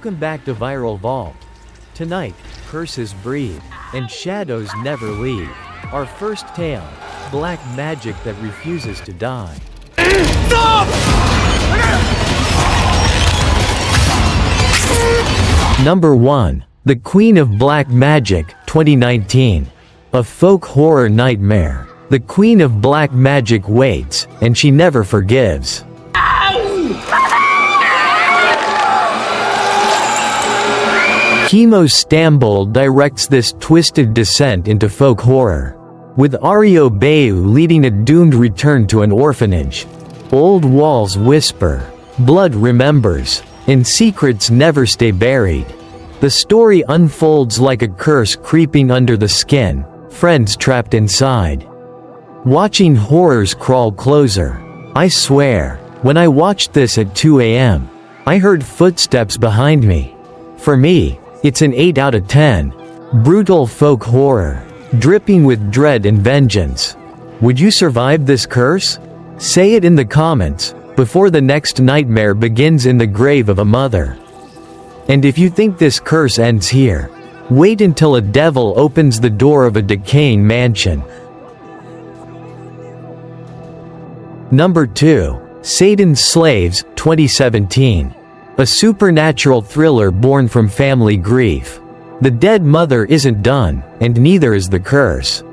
Welcome back to Viral Vault. Tonight, curses breed, and shadows never leave. Our first tale, black magic that refuses to die. Number 1. The Queen of Black Magic, 2019. A folk horror nightmare. The Queen of Black Magic waits, and she never forgives. Kimo Stambol directs this twisted descent into folk horror, with Ario Bayu leading a doomed return to an orphanage. Old walls whisper, blood remembers, and secrets never stay buried. The story unfolds like a curse creeping under the skin, friends trapped inside. Watching horrors crawl closer. I swear, when I watched this at 2 a.m., I heard footsteps behind me. For me, it's an 8 out of 10. Brutal folk horror, dripping with dread and vengeance. Would you survive this curse? Say it in the comments, before the next nightmare begins in the grave of a mother. And if you think this curse ends here, wait until a devil opens the door of a decaying mansion. Number 2. Satan's Slaves, 2017. A supernatural thriller born from family grief. The dead mother isn't done, and neither is the curse.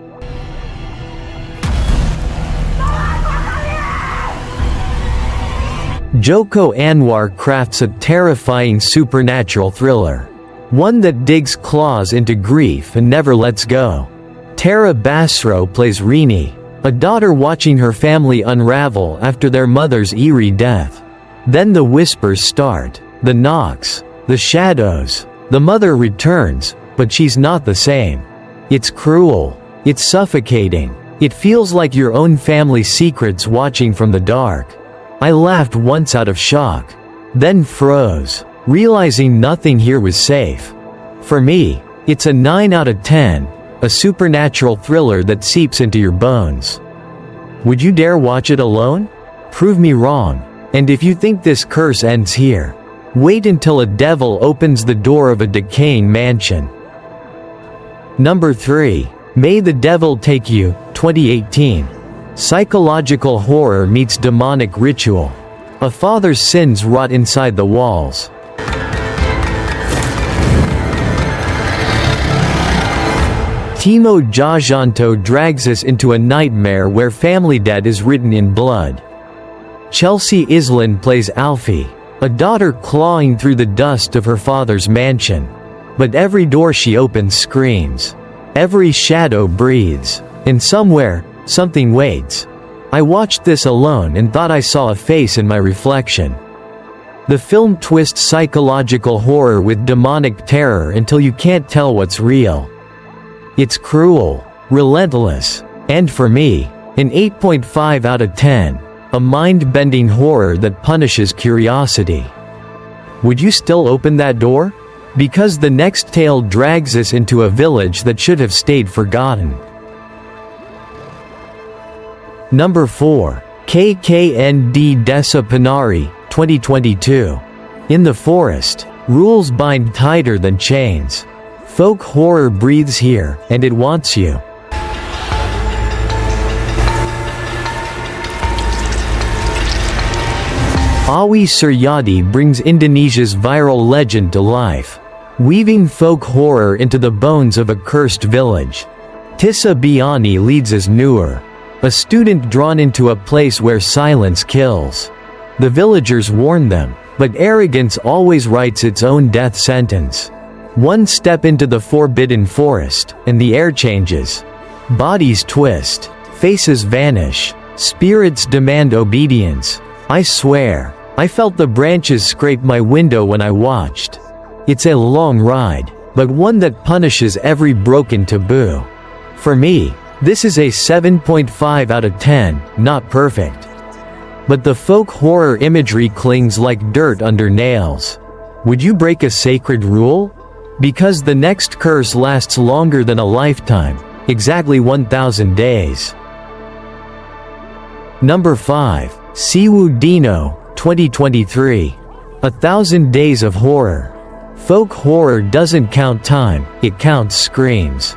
Joko Anwar crafts a terrifying supernatural thriller. One that digs claws into grief and never lets go. Tara Basro plays Rini, a daughter watching her family unravel after their mother's eerie death. Then the whispers start, the knocks, the shadows. The mother returns, but she's not the same. It's cruel. It's suffocating. It feels like your own family's secrets watching from the dark. I laughed once out of shock, then froze, realizing nothing here was safe. For me, it's a 9 out of 10, a supernatural thriller that seeps into your bones. Would you dare watch it alone? Prove me wrong. And if you think this curse ends here, wait until a devil opens the door of a decaying mansion. Number 3. May the Devil Take You, 2018. Psychological horror meets demonic ritual. A father's sins rot inside the walls. Timo Jajanto drags us into a nightmare where family debt is written in blood. Chelsea Island plays Alfie, a daughter clawing through the dust of her father's mansion. But every door she opens screams. Every shadow breathes. And somewhere, something waits. I watched this alone and thought I saw a face in my reflection. The film twists psychological horror with demonic terror until you can't tell what's real. It's cruel, relentless, and for me, an 8.5 out of 10. A mind-bending horror that punishes curiosity. Would you still open that door? Because the next tale drags us into a village that should have stayed forgotten. Number 4. KKND Desa Penari, 2022. In the forest, rules bind tighter than chains. Folk horror breathes here, and it wants you. Awi Suryadi brings Indonesia's viral legend to life, weaving folk horror into the bones of a cursed village. Tissa Biani leads as Nur, a student drawn into a place where silence kills. The villagers warn them, but arrogance always writes its own death sentence. One step into the forbidden forest, and the air changes. Bodies twist, faces vanish, spirits demand obedience. I swear, I felt the branches scrape my window when I watched. It's a long ride, but one that punishes every broken taboo. For me, this is a 7.5 out of 10, not perfect. But the folk horror imagery clings like dirt under nails. Would you break a sacred rule? Because the next curse lasts longer than a lifetime, exactly 1,000 days. Number 5. Siwu Dino, 2023. 1,000 Days of Horror. Folk horror doesn't count time, it counts screams.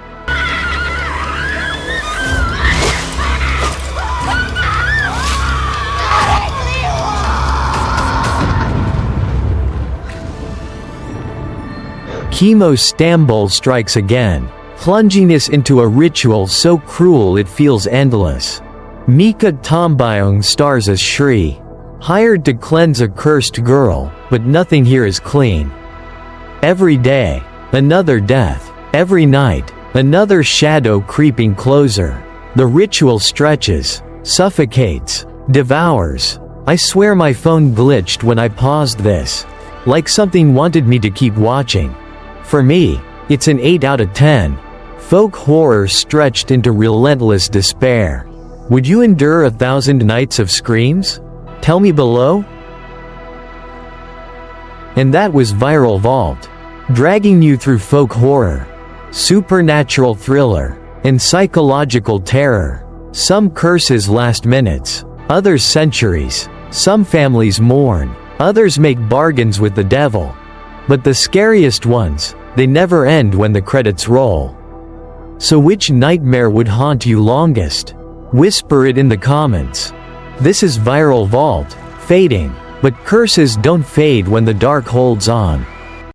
Chemo Stambol strikes again, plunging us into a ritual so cruel it feels endless. Mika Tambayong stars as Shri, hired to cleanse a cursed girl, but nothing here is clean. Every day, another death. Every night, another shadow creeping closer. The ritual stretches, suffocates, devours. I swear my phone glitched when I paused this. Like something wanted me to keep watching. For me, it's an 8 out of 10. Folk horror stretched into relentless despair. Would you endure 1,000 nights of screams? Tell me below. And that was Viral Vault, dragging you through folk horror, supernatural thriller, and psychological terror. Some curses last minutes, others centuries. Some families mourn, others make bargains with the devil. But the scariest ones, they never end when the credits roll. So which nightmare would haunt you longest? Whisper it in the comments. This is Viral Vault, fading, but curses don't fade when the dark holds on.